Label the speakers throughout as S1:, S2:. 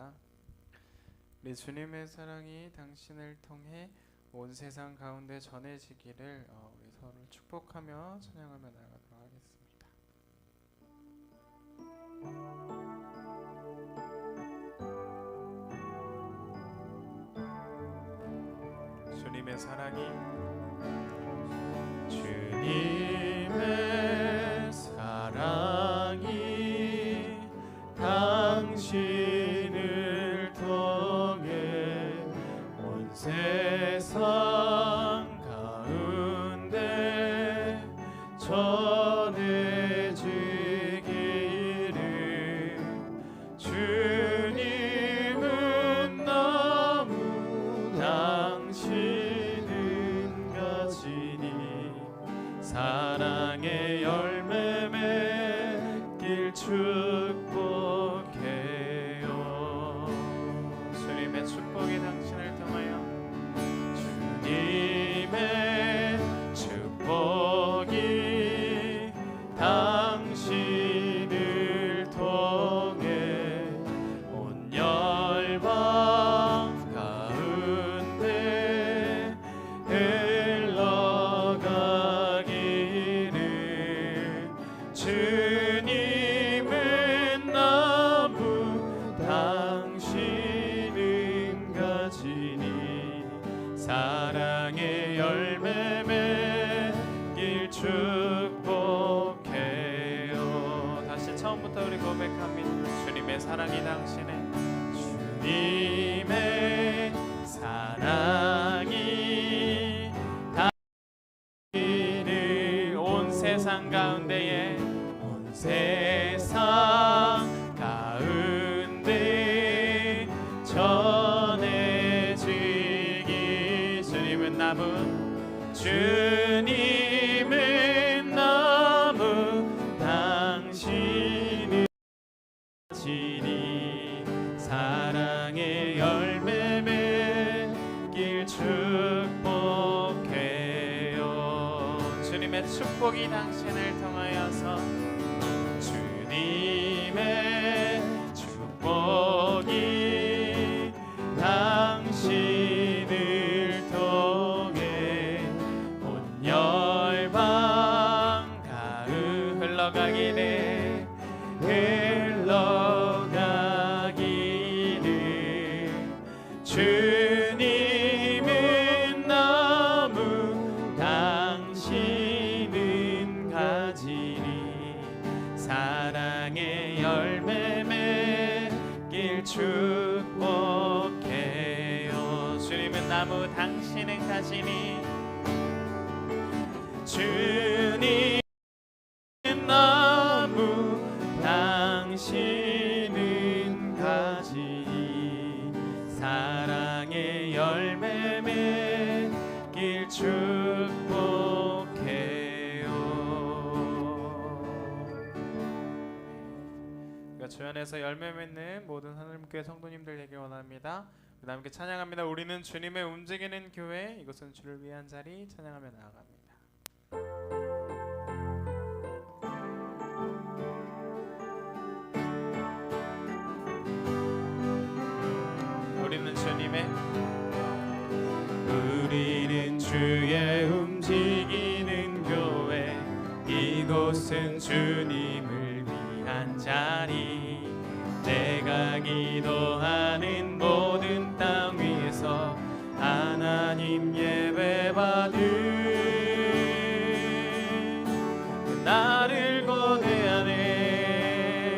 S1: 찬양합니다. 우리 주님의 사랑이 당신을 통해 온 세상 가운데 전해지기를 우리 서로 축복하며 찬양하며 나아가도록 하겠습니다. 주님의 사랑이 당신을 통해 온 세상 가운데 전해지기를 주님은 나무 당신은 가지니 사랑의 열매 맺길 축복해요. 주님의 축복이 당신을 통하여 주님의 축복이 당신을 통해 온 열방 가운데 흘러가기를 주님은 나무 당신은 가지니 사랑의 열매 맺길 축복해요. 다시 처음부터 우리 고백합니다. 주님의 사랑이 주님의 사랑이 당신을 온 세상 가운데에 온 세상 가운데 전해지기 주님은 나무 당신은 가지니 사랑의 열매 맺길 축복해요. 주님의 축복이 당신을 통하여서 주님의 축복이 당신을 통해 온 열방 가운데 흘러가기를 주님은 나무 당신은 가지니 사랑의 열매 맺길 축복해요. 주님은 나무 당신은 가지니 주님 나무 당신은 가지니 사랑의 열매 맺길 축복해요. 주 안에서 열매 맺는 모든 하나님교회 성도님들 되길 원합니다. 그 다음 함께 찬양합니다. 우리는 주님의 움직이는 교회, 이것은 주를 위한 자리. 찬양하며 나아갑니다. 우리는 주의 움직이는 교회, 이곳은 주님을 위한 자리. 내가 기도하는 모든 땅 위에서 하나님 예배받을 나를 고대하네.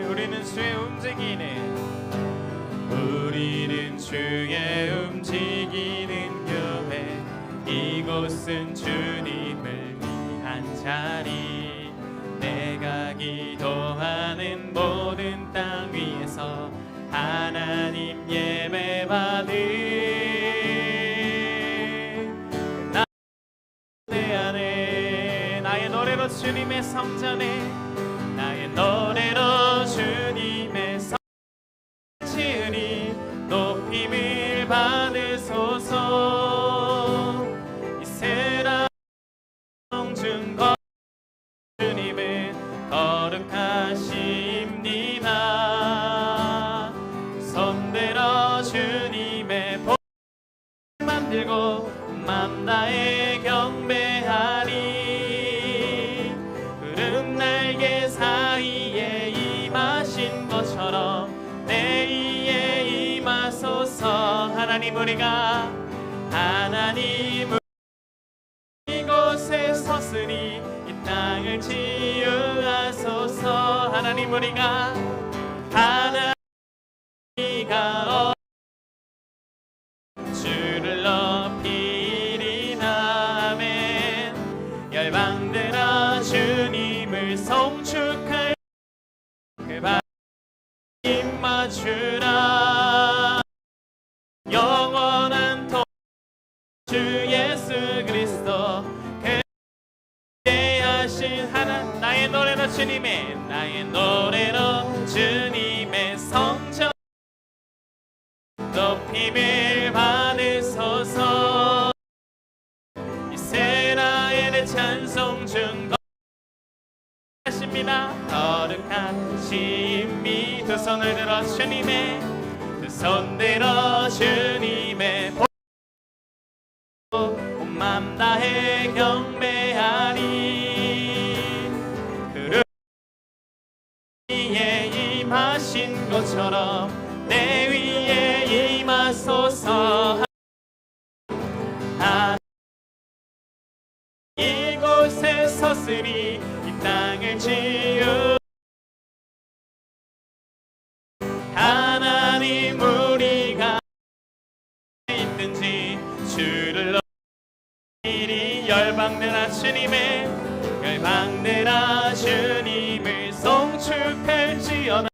S1: 우리는 주의 움직이는 교회, 이곳은 주님을 위한 자리. 내가 기도하는 모든 땅 위에서 하나님 예배받을 내 안에 나의 노래로 주님의 성전에 나의 노래로 주님의 성전에 높임을 받으소서. 이스라엘 중 주님은 거룩하십니다. 손대라 것처럼 내 위에 임하소서. 하나님 우리가 이곳에 서으리 이 땅을 치유하소서. 하나님 우리가 주를 높이리라. 아멘. 열방들아 주님을 송축할 그 발임 맞추라. 영원한 주 예수 그리스도 그대하신 하나님. 나의 노래로 주님의 나의 노래로 주님의 성전 높임을 받으소서. 이스라엘의 찬송 중 거룩하십니다. 거룩하심이. 두 손을 들어 주님의 두 손 들어 주님의 온 맘 다해 경배하리. 그를 위에 임하신 것처럼 내 위에 임하소서. 이곳에 서으리 이 땅을 치유. 하나님 우리가 있든지 주를 높이리. 열방들아 주님을 송축할지어다.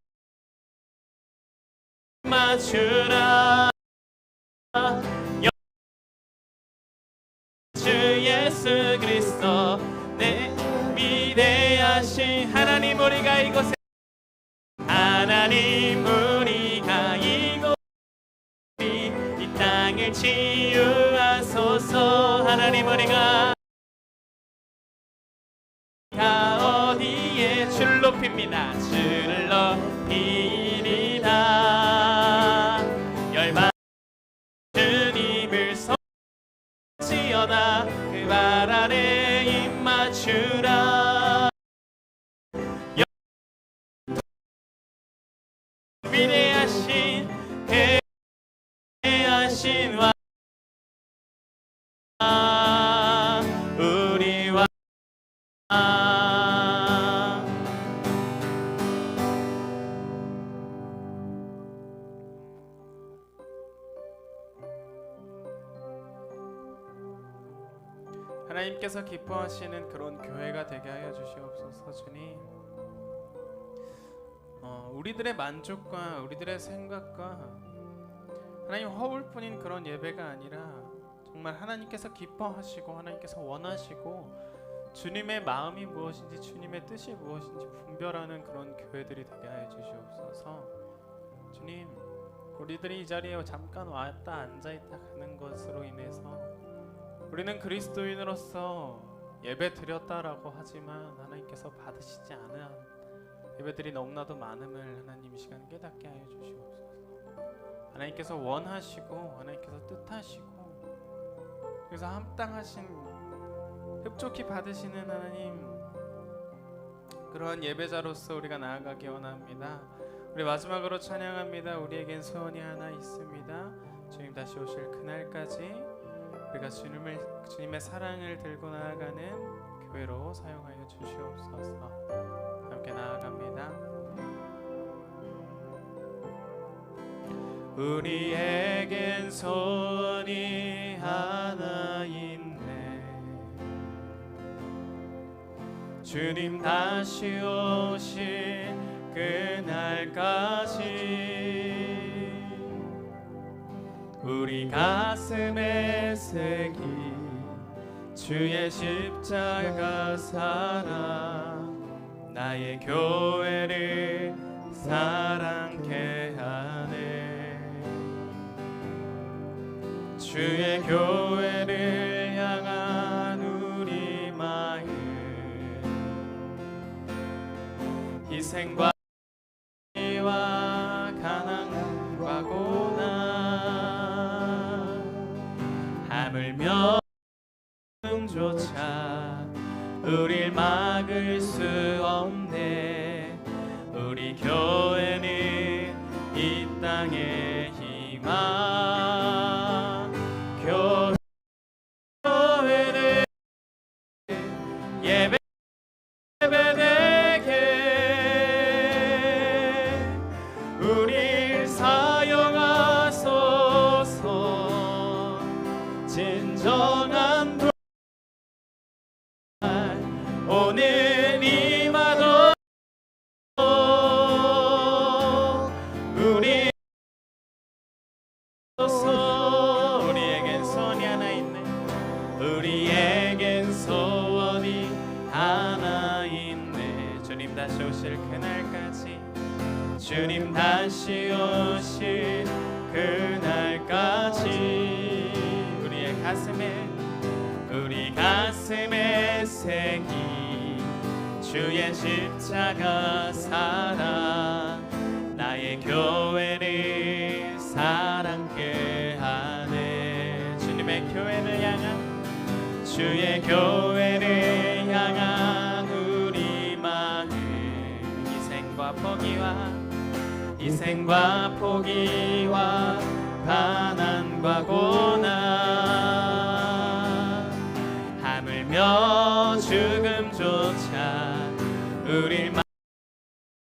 S1: 맞추라. 주 예수 그리스도 내 위대하신 하나님 우리가 이곳에 이 땅을 치유하소서. 하나님 우리가 어디에 주를 높입니다. 주를 높이리라. 열방 주님을 송지어다. 그 발 아래 입 맞추라. 위대하신 왕 우리와 하나님께서 기뻐하시는 그런 교회가 되게 하여 주시옵소서. 주님, 우리들의 만족과 우리들의 생각과 하나님 허울뿐인 그런 예배가 아니라 정말 하나님께서 기뻐하시고 하나님께서 원하시고 주님의 마음이 무엇인지 주님의 뜻이 무엇인지 분별하는 그런 교회들이 되게 하여 주시옵소서. 주님, 우리들이 이 자리에 잠깐 왔다 앉아있다 가는 것으로 인해서 우리는 그리스도인으로서 예배 드렸다라고 하지만 하나님께서 받으시지 않은 예배들이 너무나도 많음을 하나님 이 시간 깨닫게 하여 주시옵소서. 하나님께서 원하시고 하나님께서 뜻하시고 그래서 합당하신 흡족히 받으시는 하나님, 그러한 예배자로서 우리가 나아가기 원합니다. 우리 마지막으로 찬양합니다. 우리에겐 소원이 하나 있습니다. 주님 다시 오실 그날까지 우리가 주님의 사랑을 들고 나아가는 교회로 사용하여 주시옵소서. 함께 나아갑니다. 우리에겐 소원이 하나 있네. 주님 다시 오실 그날까지 우리 가슴에 새기 주의 십자가 사랑 나의 교회를 사랑케 하네. 주의 교회를 향한 우리 마음 희생과 가난과 고난 하물며 조차 우릴 막을 수 없네. 우리 교회는 땅에 희망. 교회는 예배되게 우릴 사용하소서. 진정한 오늘 임하도 우리에겐 소원이 하나 있네. 우리에겐 소원이 하나 있네. 주님 다시 오실 그날까지, 주님 다시 오실 그날까지 우리 가슴에 새긴 주의 십자가 사랑, 나의 교회를 사랑케 하네. 주님의 교회를 향한, 주의 교회를 향한 우리 마음, 희생과 포기와 가난과 고난, 하물며 죽음조차 우릴 막을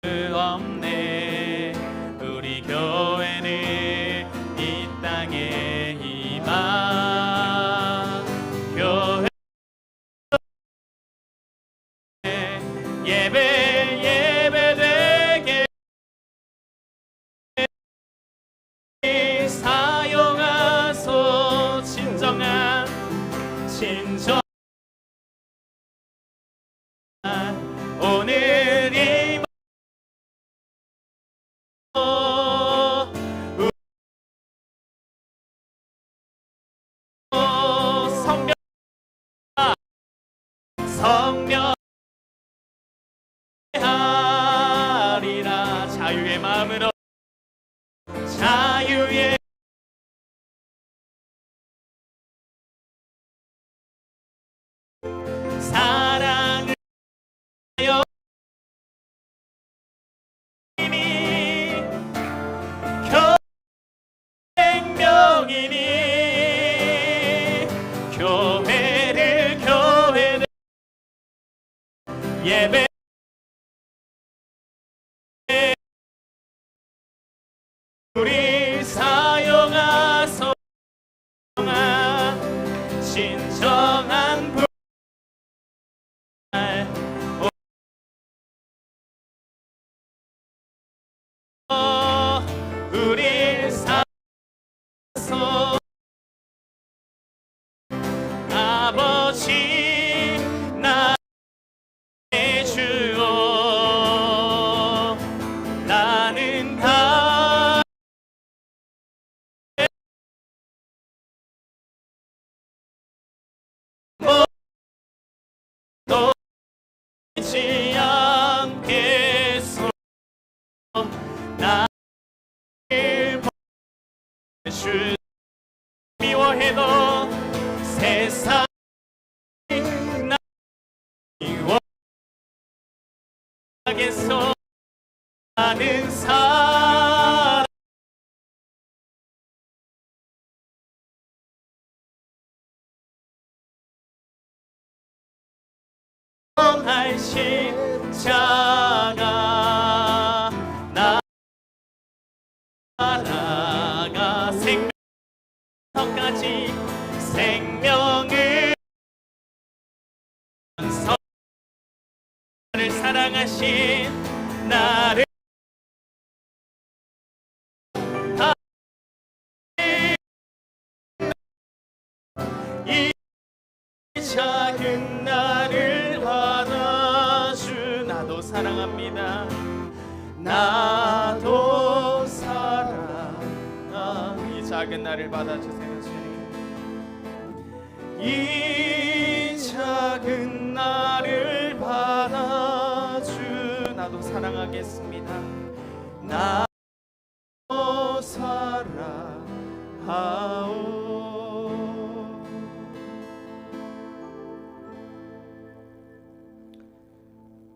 S1: 수 없네. 우리 교회는 이 땅의 희망. 교회 예배되게 사용하소. 진정한 오늘 이 성령하리라. 자유의 마음으로, 자유의 사랑을 하여 이니 생명이니 교회를 예배 우리 사용하소서. 진정한 우리 사소 아버지 나의 주오. 나는 다 놓지 않겠소. 나를 주 미워해도 세상 나 미워하겠소. 나는 사랑 할 십자가 나라가 생명까지 생명을 선을 사랑하신 나를 이 작은 나를 받아주. 나도 사랑합니다. 나도 사랑하. 이 작은 나를 받아주세요 주님. 이 작은 나를 받아주. 나도 사랑하겠습니다. 나도 사랑하오.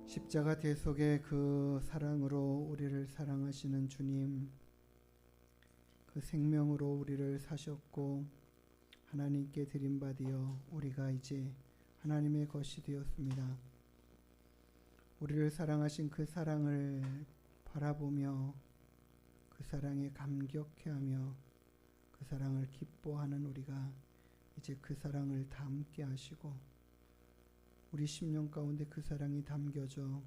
S2: 십자가 대속의 그 사랑으로 우리를 사랑하시는 주님, 그 생명으로 우리를 사셨고 하나님께 드림받으여 우리가 이제 하나님의 것이 되었습니다. 우리를 사랑하신 그 사랑을 바라보며 그 사랑에 감격해하며 그 사랑을 기뻐하는 우리가 이제 그 사랑을 담게 하시고 우리 심령 가운데 그 사랑이 담겨져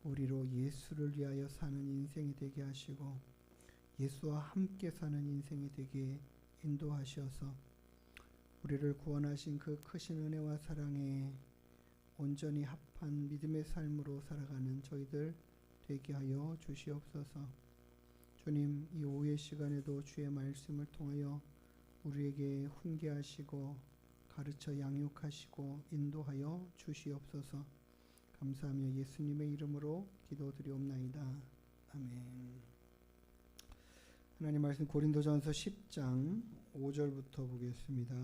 S2: 우리로 예수를 위하여 사는 인생이 되게 하시고 예수와 함께 사는 인생이 되게 인도하셔서 우리를 구원하신 그 크신 은혜와 사랑에 온전히 합한 믿음의 삶으로 살아가는 저희들 되게 하여 주시옵소서. 주님, 이 오후의 시간에도 주의 말씀을 통하여 우리에게 훈계하시고 가르쳐 양육하시고 인도하여 주시옵소서. 감사하며 예수님의 이름으로 기도드리옵나이다. 아멘. 하나님 말씀 고린도전서 10장 5절부터 보겠습니다.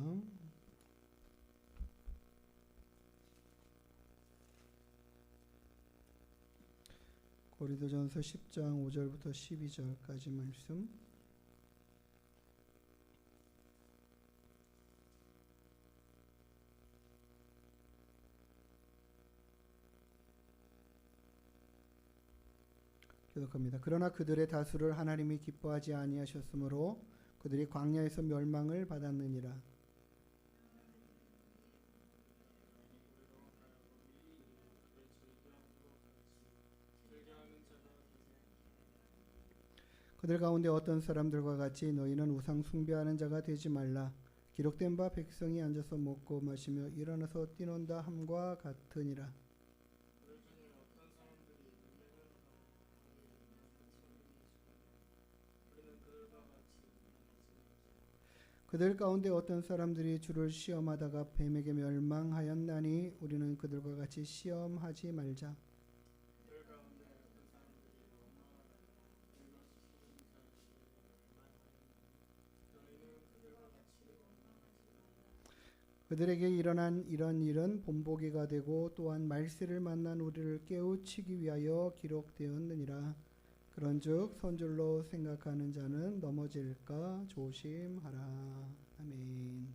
S2: 고린도전서 10장 5절부터 12절까지 말씀. 교독합니다. 그러나 그들의 다수를 하나님이 기뻐하지 아니하셨으므로 그들이 광야에서 멸망을 받았느니라. 그들 가운데 어떤 사람들과 같이 너희는 우상 숭배하는 자가 되지 말라. 기록된 바 백성이 앉아서 먹고 마시며 일어나서 뛰논다 함과 같으니라. 그들 가운데 어떤 사람들이 주를 시험하다가 뱀에게 멸망하였나니 우리는 그들과 같이 시험하지 말자. 그들에게 일어난 이런 일은 본보기가 되고 또한 말세를 만난 우리를 깨우치기 위하여 기록되었느니라. 그런즉 선줄로 생각하는 자는 넘어질까 조심하라. 아멘.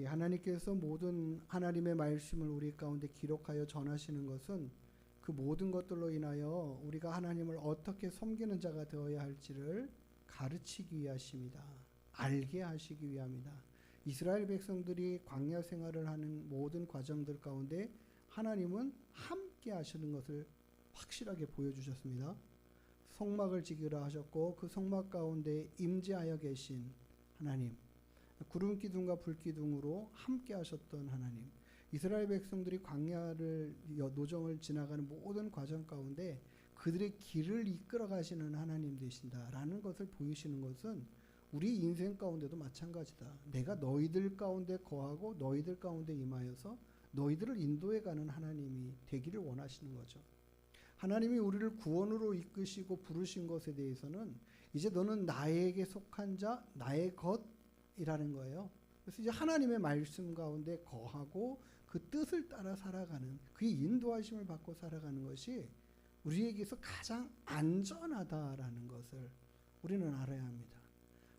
S2: 하나님께서 모든 하나님의 말씀을 우리 가운데 기록하여 전하시는 것은 그 모든 것들로 인하여 우리가 하나님을 어떻게 섬기는 자가 되어야 할지를 가르치기 위하십니다. 알게 하시기 위함이다. 이스라엘 백성들이 광야 생활을 하는 모든 과정들 가운데 하나님은 함께 하시는 것을 확실하게 보여주셨습니다. 성막을 지기로 하셨고 그 성막 가운데 임재하여 계신 하나님, 구름 기둥과 불 기둥으로 함께 하셨던 하나님, 이스라엘 백성들이 광야를 노정을 지나가는 모든 과정 가운데 그들의 길을 이끌어 가시는 하나님 되신다라는 것을 보이시는 것은 우리 인생 가운데도 마찬가지다. 내가 너희들 가운데 거하고 너희들 가운데 임하여서 너희들을 인도해 가는 하나님이 되기를 원하시는 거죠. 하나님이 우리를 구원으로 이끄시고 부르신 것에 대해서는 이제 너는 나에게 속한 자, 나의 것이라는 거예요. 그래서 이제 하나님의 말씀 가운데 거하고 그 뜻을 따라 살아가는, 그의 인도하심을 받고 살아가는 것이 우리에게서 가장 안전하다라는 것을 우리는 알아야 합니다.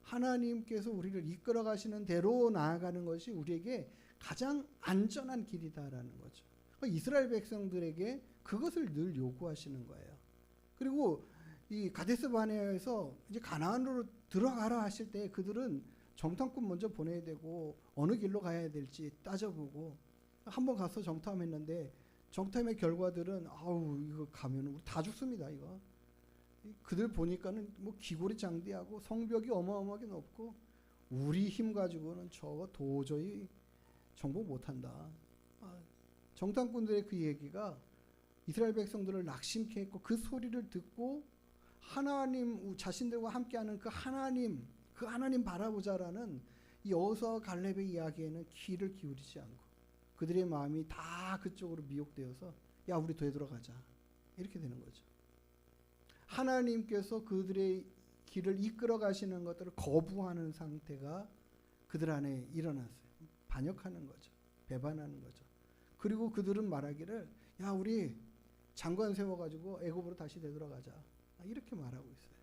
S2: 하나님께서 우리를 이끌어 가시는 대로 나아가는 것이 우리에게 가장 안전한 길이다라는 거죠. 이스라엘 백성들에게 그것을 늘 요구하시는 거예요. 그리고 이 가데스 바네아에서 이제 가나안으로 들어가라 하실 때 그들은 정탐꾼 먼저 보내야 되고 어느 길로 가야 될지 따져보고 한번 가서 정탐했는데 정탐의 결과들은 아우 이거 가면 우리 다 죽습니다. 이거 그들 보니까는 뭐 기골이 장대하고 성벽이 어마어마하게 높고 우리 힘 가지고는 저거 도저히 정복 못한다. 정탐꾼들의 그 얘기가 이스라엘 백성들을 낙심케 했고 그 소리를 듣고 하나님 자신들과 함께하는 그 하나님 바라보자라는 이 여호수아와 갈렙의 이야기에는 귀를 기울이지 않고 그들의 마음이 다 그쪽으로 미혹되어서 야 우리 되돌아가자 이렇게 되는 거죠. 하나님께서 그들의 길을 이끌어 가시는 것들을 거부하는 상태가 그들 안에 일어났어요. 반역하는 거죠. 배반하는 거죠. 그리고 그들은 말하기를 야 우리 장관 세워가지고 애굽으로 다시 되돌아가자 이렇게 말하고 있어요.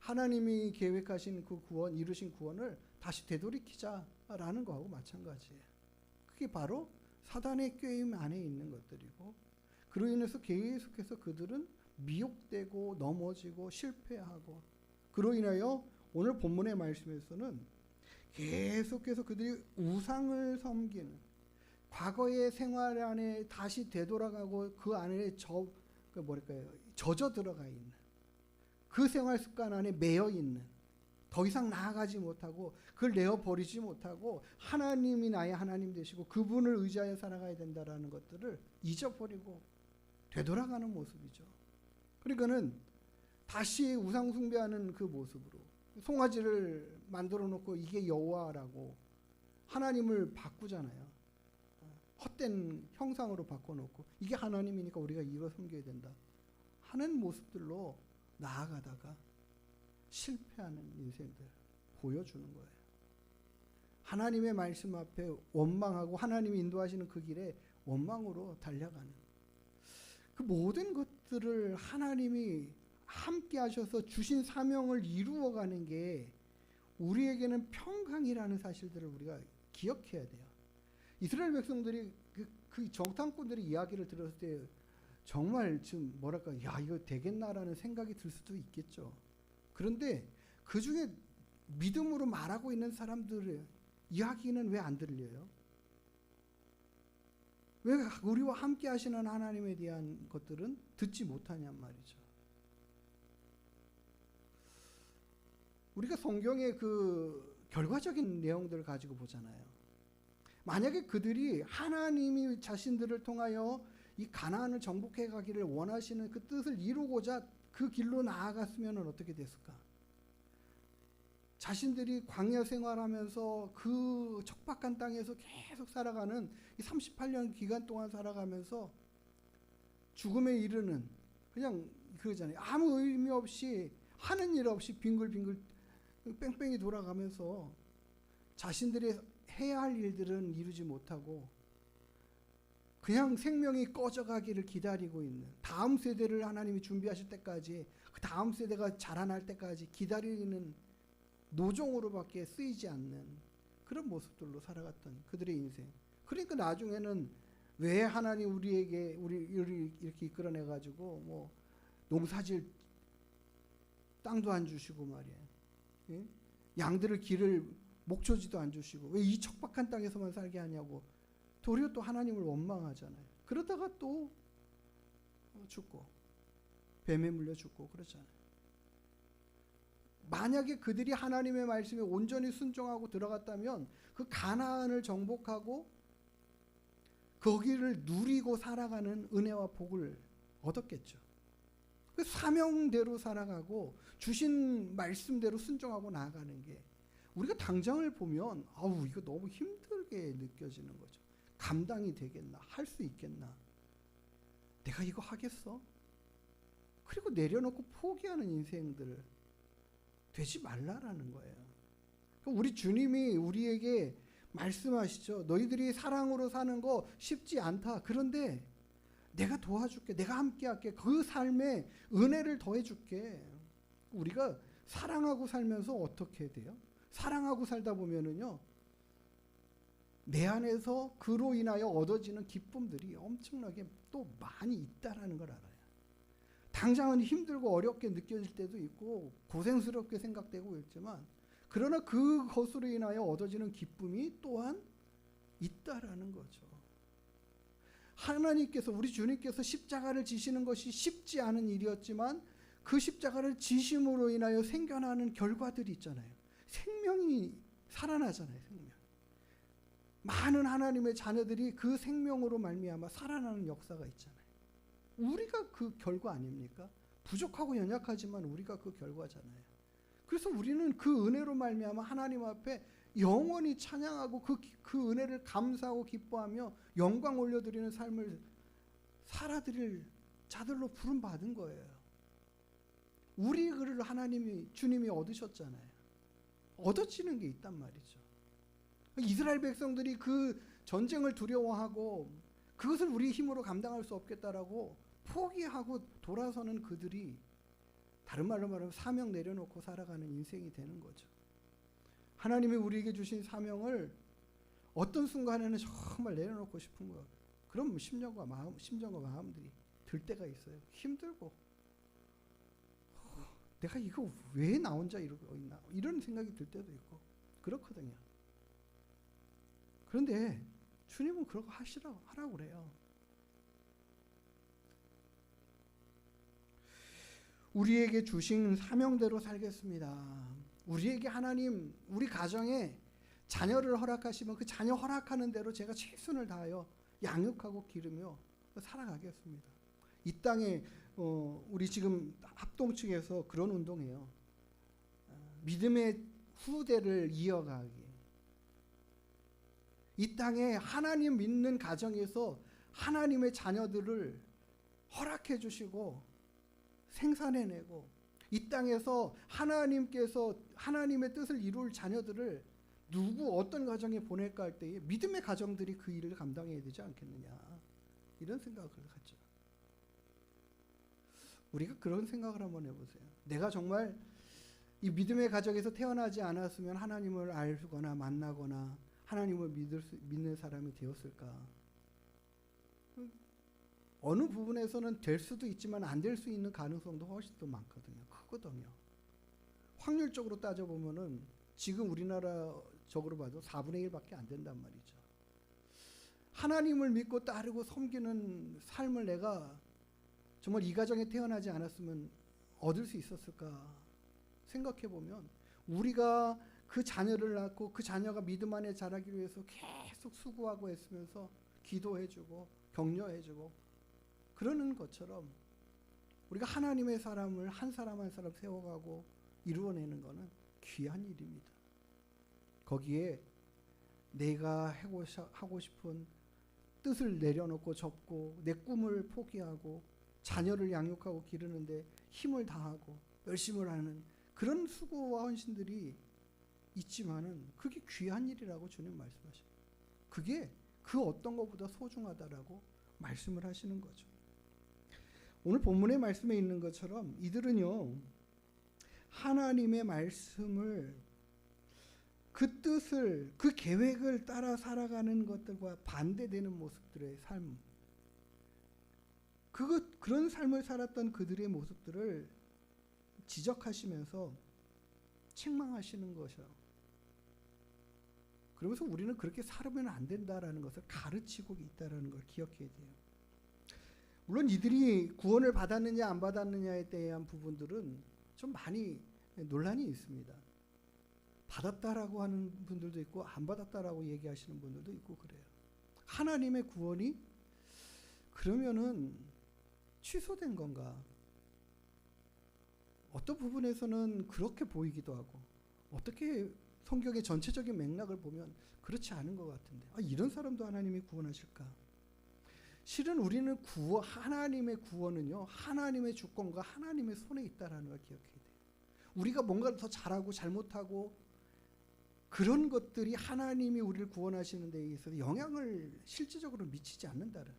S2: 하나님이 계획하신 그 구원, 이루신 구원을 다시 되돌이키자라는 거하고 마찬가지예요. 그게 바로 사단의 꾀임 안에 있는 것들이고, 그로 인해서 계속해서 그들은 미혹되고 넘어지고 실패하고, 그로 인하여 오늘 본문의 말씀에서는 계속해서 그들이 우상을 섬기는, 과거의 생활 안에 다시 되돌아가고 그 안에 젖어 들어가 있는, 그 생활 습관 안에 매여 있는, 더 이상 나아가지 못하고 그걸 내어버리지 못하고 하나님이 나의 하나님 되시고 그분을 의지하여 살아가야 된다라는 것들을 잊어버리고 되돌아가는 모습이죠. 그러니까는 다시 우상 숭배하는 그 모습으로 송아지를 만들어 놓고 이게 여호와라고 하나님을 바꾸잖아요. 헛된 형상으로 바꿔놓고 이게 하나님이니까 우리가 이거 섬겨야 된다 하는 모습들로 나아가다가 실패하는 인생들 보여주는 거예요. 하나님의 말씀 앞에 원망하고 하나님이 인도하시는 그 길에 원망으로 달려가는, 그 모든 것들을 하나님이 함께 하셔서 주신 사명을 이루어가는 게 우리에게는 평강이라는 사실들을 우리가 기억해야 돼요. 이스라엘 백성들이 그 정탐꾼들의 이야기를 들었을 때 정말 좀 야 이거 되겠나라는 생각이 들 수도 있겠죠. 그런데 그 중에 믿음으로 말하고 있는 사람들의 이야기는 왜 안 들려요? 왜 우리와 함께 하시는 하나님에 대한 것들은 듣지 못하냔 말이죠. 우리가 성경의 그 결과적인 내용들을 가지고 보잖아요. 만약에 그들이 하나님이 자신들을 통하여 이 가나안을 정복해 가기를 원하시는 그 뜻을 이루고자 그 길로 나아갔으면 어떻게 됐을까? 자신들이 광야 생활하면서 그 척박한 땅에서 계속 살아가는 이 38년 기간 동안 살아가면서 죽음에 이르는, 그냥 그러잖아요. 아무 의미 없이 하는 일 없이 빙글빙글 뺑뺑이 돌아가면서 자신들이 해야 할 일들은 이루지 못하고 그냥 생명이 꺼져가기를 기다리고 있는, 다음 세대를 하나님이 준비하실 때까지, 그 다음 세대가 자라날 때까지 기다리는 노종으로밖에 쓰이지 않는 그런 모습들로 살아갔던 그들의 인생. 그러니까 나중에는 왜 하나님 우리에게 우리를 이렇게 이끌어내 가지고 뭐 농사질 땅도 안 주시고 말이에요. 예? 양들을 기를 목초지도 안 주시고 왜 이 척박한 땅에서만 살게 하냐고 도리어 또 하나님을 원망하잖아요. 그러다가 또 죽고 뱀에 물려 죽고 그러잖아요. 만약에 그들이 하나님의 말씀에 온전히 순종하고 들어갔다면 그 가나안을 정복하고 거기를 누리고 살아가는 은혜와 복을 얻었겠죠. 그 사명대로 살아가고 주신 말씀대로 순종하고 나아가는 게 우리가 당장을 보면 아우 이거 너무 힘들게 느껴지는 거죠. 감당이 되겠나? 할 수 있겠나? 내가 이거 하겠어? 그리고 내려놓고 포기하는 인생들 되지 말라라는 거예요. 우리 주님이 우리에게 말씀하시죠. 너희들이 사랑으로 사는 거 쉽지 않다. 그런데 내가 도와줄게. 내가 함께할게. 그 삶에 은혜를 더해줄게. 우리가 사랑하고 살면서 어떻게 돼요? 사랑하고 살다 보면은요, 내 안에서 그로 인하여 얻어지는 기쁨들이 엄청나게 또 많이 있다라는 걸 알아요. 당장은 힘들고 어렵게 느껴질 때도 있고 고생스럽게 생각되고 있지만 그러나 그것으로 인하여 얻어지는 기쁨이 또한 있다라는 거죠. 하나님께서 우리 주님께서 십자가를 지시는 것이 쉽지 않은 일이었지만 그 십자가를 지심으로 인하여 생겨나는 결과들이 있잖아요. 생명이 살아나잖아요. 생명. 많은 하나님의 자녀들이 그 생명으로 말미암아 살아나는 역사가 있잖아요. 우리가 그 결과 아닙니까? 부족하고 연약하지만 우리가 그 결과잖아요. 그래서 우리는 그 은혜로 말미암아 하나님 앞에 영원히 찬양하고 그 은혜를 감사하고 기뻐하며 영광 올려드리는 삶을 살아드릴 자들로 부름받은 거예요. 우리 그를 주님이 얻으셨잖아요. 얻어지는 게 있단 말이죠. 이스라엘 백성들이 그 전쟁을 두려워하고 그것을 우리 힘으로 감당할 수 없겠다라고 포기하고 돌아서는 그들이 다른 말로 말하면 사명 내려놓고 살아가는 인생이 되는 거죠. 하나님이 우리에게 주신 사명을 어떤 순간에는 정말 내려놓고 싶은 거예요. 그럼 심정과 마음들이 들 때가 있어요. 힘들고 내가 이거 왜 나 혼자 이러고 있나 이런 생각이 들 때도 있고 그렇거든요. 그런데 주님은 그런 거 하라고 그래요. 우리에게 주신 사명대로 살겠습니다. 우리에게 하나님 우리 가정에 자녀를 허락하시면 그 자녀 허락하는 대로 제가 최선을 다하여 양육하고 기르며 살아가겠습니다. 이 땅에 우리 지금 합동 측에서 그런 운동해요. 믿음의 후대를 이어가기. 이 땅에 하나님 믿는 가정에서 하나님의 자녀들을 허락해 주시고 생산해내고 이 땅에서 하나님께서 하나님의 뜻을 이룰 자녀들을 누구 어떤 가정에 보낼까 할 때에 믿음의 가정들이 그 일을 감당해야 되지 않겠느냐 이런 생각을 갖죠. 우리가 그런 생각을 한번 해보세요. 내가 정말 이 믿음의 가정에서 태어나지 않았으면 하나님을 알거나 만나거나 하나님을 믿는 사람이 되었을까? 어느 부분에서는 될 수도 있지만 안 될 수 있는 가능성도 훨씬 더 많거든요. 크거든요. 확률적으로 따져보면은 지금 우리나라적으로 봐도 4분의 1밖에 안 된단 말이죠. 하나님을 믿고 따르고 섬기는 삶을 내가 정말 이 가정에 태어나지 않았으면 얻을 수 있었을까 생각해보면 우리가 그 자녀를 낳고 그 자녀가 믿음 안에 자라기 위해서 계속 수고하고 애쓰면서 기도해주고 격려해주고 그러는 것처럼 우리가 하나님의 사람을 한 사람 한 사람 세워가고 이루어내는 것은 귀한 일입니다. 거기에 내가 하고 싶은 뜻을 내려놓고 접고 내 꿈을 포기하고 자녀를 양육하고 기르는데 힘을 다하고 열심을 하는 그런 수고와 헌신들이 있지만은 그게 귀한 일이라고 주님 말씀하십니다. 그게 그 어떤 것보다 소중하다라고 말씀을 하시는 거죠. 오늘 본문의 말씀에 있는 것처럼 이들은요 하나님의 말씀을 그 뜻을 그 계획을 따라 살아가는 것들과 반대되는 모습들의 삶 그런 삶을 살았던 그들의 모습들을 지적하시면서 책망하시는 것이요. 그러면서 우리는 그렇게 살면 안 된다라는 것을 가르치고 있다라는 걸 기억해야 돼요. 물론 이들이 구원을 받았느냐 안 받았느냐에 대한 부분들은 좀 많이 논란이 있습니다. 받았다라고 하는 분들도 있고 안 받았다라고 얘기하시는 분들도 있고 그래요. 하나님의 구원이 그러면은 취소된 건가? 어떤 부분에서는 그렇게 보이기도 하고 어떻게 성경의 전체적인 맥락을 보면 그렇지 않은 것 같은데 이런 사람도 하나님이 구원하실까? 실은 우리는 하나님의 구원은요 하나님의 주권과 하나님의 손에 있다라는 걸 기억해야 돼요. 우리가 뭔가를 더 잘하고 잘못하고 그런 것들이 하나님이 우리를 구원하시는 데 있어서 영향을 실질적으로 미치지 않는다는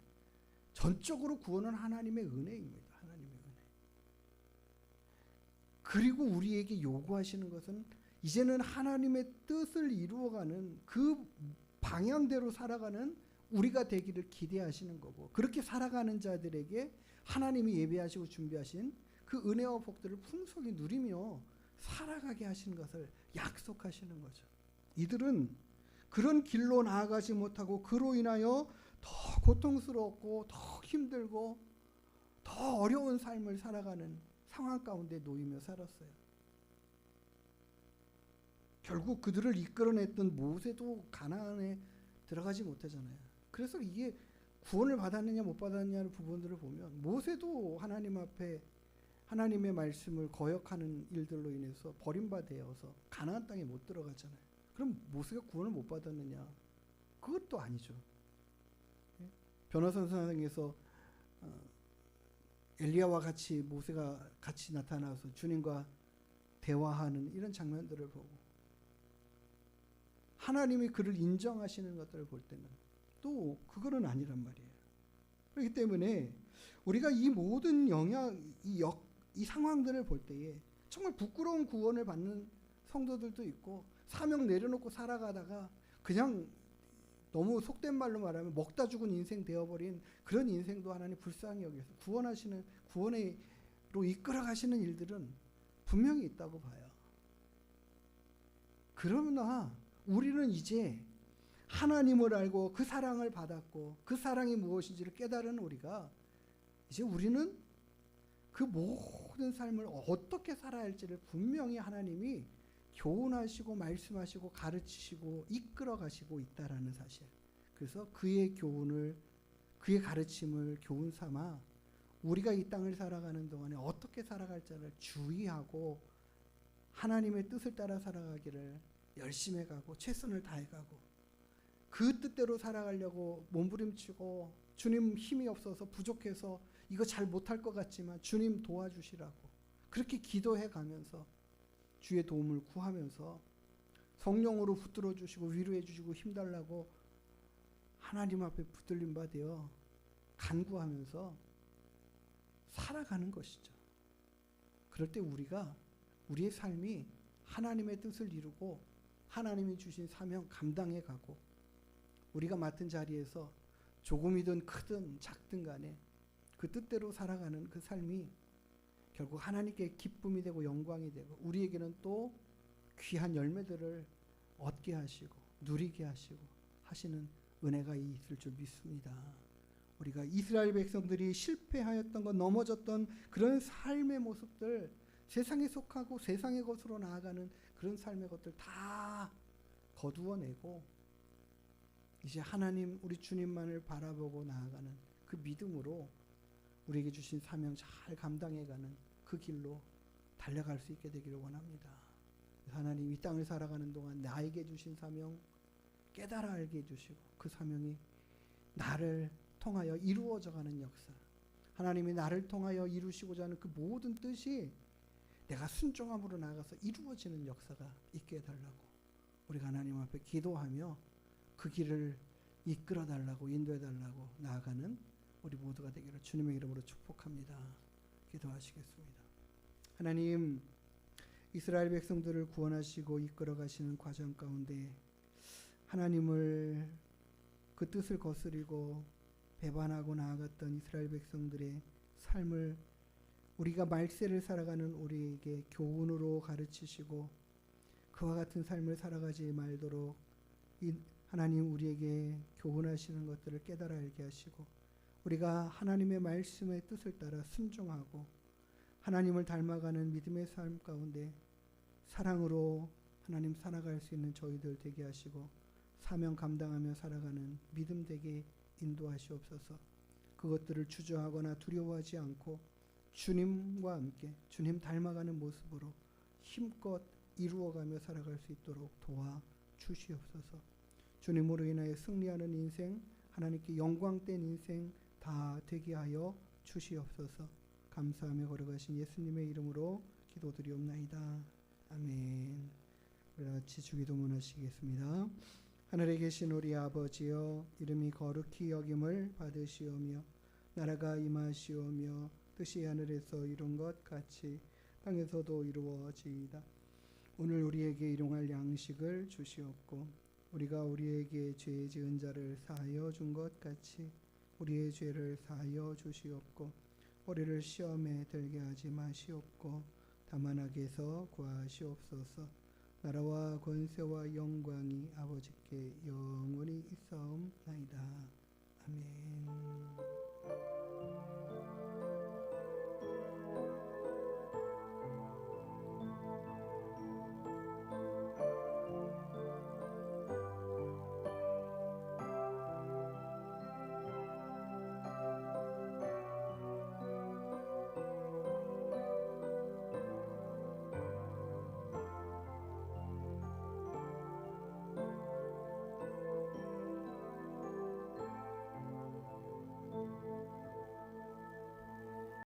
S2: 전적으로 구원은 하나님의 은혜입니다. 하나님의 은혜. 그리고 우리에게 요구하시는 것은 이제는 하나님의 뜻을 이루어가는 그 방향대로 살아가는 우리가 되기를 기대하시는 거고 그렇게 살아가는 자들에게 하나님이 예배하시고 준비하신 그 은혜와 복들을 풍성히 누리며 살아가게 하시는 것을 약속하시는 거죠. 이들은 그런 길로 나아가지 못하고 그로 인하여 더 고통스럽고 더 힘들고 더 어려운 삶을 살아가는 상황 가운데 놓이며 살았어요. 결국 그들을 이끌어냈던 모세도 가나안에 들어가지 못하잖아요. 그래서 이게 구원을 받았느냐 못 받았느냐는 부분들을 보면 모세도 하나님 앞에 하나님의 말씀을 거역하는 일들로 인해서 버림받아서 가나안 땅에 못 들어갔잖아요. 그럼 모세가 구원을 못 받았느냐? 그것도 아니죠. 변호사 선생에서 엘리야와 같이 모세가 같이 나타나서 주님과 대화하는 이런 장면들을 보고 하나님이 그를 인정하시는 것들을 볼 때는 또 그거는 아니란 말이에요. 그렇기 때문에 우리가 이 모든 이 상황들을 볼 때에 정말 부끄러운 구원을 받는 성도들도 있고 사명 내려놓고 살아가다가 그냥 너무 속된 말로 말하면 먹다 죽은 인생 되어버린 그런 인생도 하나님 불쌍히 여겨서 구원으로 이끌어가시는 일들은 분명히 있다고 봐요. 그러나 우리는 이제 하나님을 알고 그 사랑을 받았고 그 사랑이 무엇인지를 깨달은 우리가 이제 우리는 그 모든 삶을 어떻게 살아야 할지를 분명히 하나님이 교훈하시고 말씀하시고 가르치시고 이끌어 가시고 있다라는 사실. 그래서 그의 교훈을 그의 가르침을 교훈 삼아 우리가 이 땅을 살아가는 동안에 어떻게 살아갈지를 주의하고 하나님의 뜻을 따라 살아가기를 열심히 해가고 최선을 다해가고 그 뜻대로 살아가려고 몸부림치고 주님 힘이 없어서 부족해서 이거 잘 못할 것 같지만 주님 도와주시라고 그렇게 기도해 가면서 주의 도움을 구하면서 성령으로 붙들어 주시고 위로해 주시고 힘달라고 하나님 앞에 붙들림 바 되어 간구하면서 살아가는 것이죠. 그럴 때 우리의 삶이 하나님의 뜻을 이루고 하나님이 주신 사명 감당해 가고 우리가 맡은 자리에서 조금이든 크든 작든 간에 그 뜻대로 살아가는 그 삶이 결국 하나님께 기쁨이 되고 영광이 되고 우리에게는 또 귀한 열매들을 얻게 하시고 누리게 하시고 하시는 은혜가 있을 줄 믿습니다. 우리가 이스라엘 백성들이 실패하였던 것 넘어졌던 그런 삶의 모습들 세상에 속하고 세상의 것으로 나아가는 그런 삶의 것들 다 거두어내고 이제 하나님 우리 주님만을 바라보고 나아가는 그 믿음으로 우리에게 주신 사명 잘 감당해가는 그 길로 달려갈 수 있게 되기를 원합니다. 하나님 이 땅을 살아가는 동안 나에게 주신 사명 깨달아 알게 해주시고 그 사명이 나를 통하여 이루어져가는 역사 하나님이 나를 통하여 이루시고자 하는 그 모든 뜻이 내가 순종함으로 나아가서 이루어지는 역사가 있게 해달라고 우리가 하나님 앞에 기도하며 그 길을 이끌어 달라고 인도해 달라고 나아가는 우리 모두가 되기를 주님의 이름으로 축복합니다. 기도하시겠습니다. 하나님 이스라엘 백성들을 구원하시고 이끌어 가시는 과정 가운데 하나님을 그 뜻을 거스리고 배반하고 나아갔던 이스라엘 백성들의 삶을 우리가 말세를 살아가는 우리에게 교훈으로 가르치시고 그와 같은 삶을 살아가지 말도록 하나님 우리에게 교훈하시는 것들을 깨달아 알게 하시고 우리가 하나님의 말씀의 뜻을 따라 순종하고 하나님을 닮아가는 믿음의 삶 가운데 사랑으로 하나님 살아갈 수 있는 저희들 되게 하시고 사명 감당하며 살아가는 믿음 되게 인도하시옵소서. 그것들을 주저하거나 두려워하지 않고 주님과 함께 주님 닮아가는 모습으로 힘껏 이루어가며 살아갈 수 있도록 도와주시옵소서. 주님으로 인하여 승리하는 인생 하나님께 영광된 인생 다 되게 하여 주시옵소서. 감사하며 걸어가신 예수님의 이름으로 기도드리옵나이다. 아멘. 우리 같이 주기도문 하시겠습니다. 하늘에 계신 우리 아버지여 이름이 거룩히 여김을 받으시오며 나라가 임하시오며 뜻이 하늘에서 이룬 것 같이 땅에서도 이루어지이다. 오늘 우리에게 일용할 양식을 주시옵고 우리가 우리에게 죄 지은 자를 사하여 준 것 같이 우리의 죄를 사하여 주시옵고 우리를 시험에 들게 하지 마시옵고 다만 악에서 구하시옵소서. 나라와 권세와 영광이 아버지께 영원히 있사옵나이다. 아멘.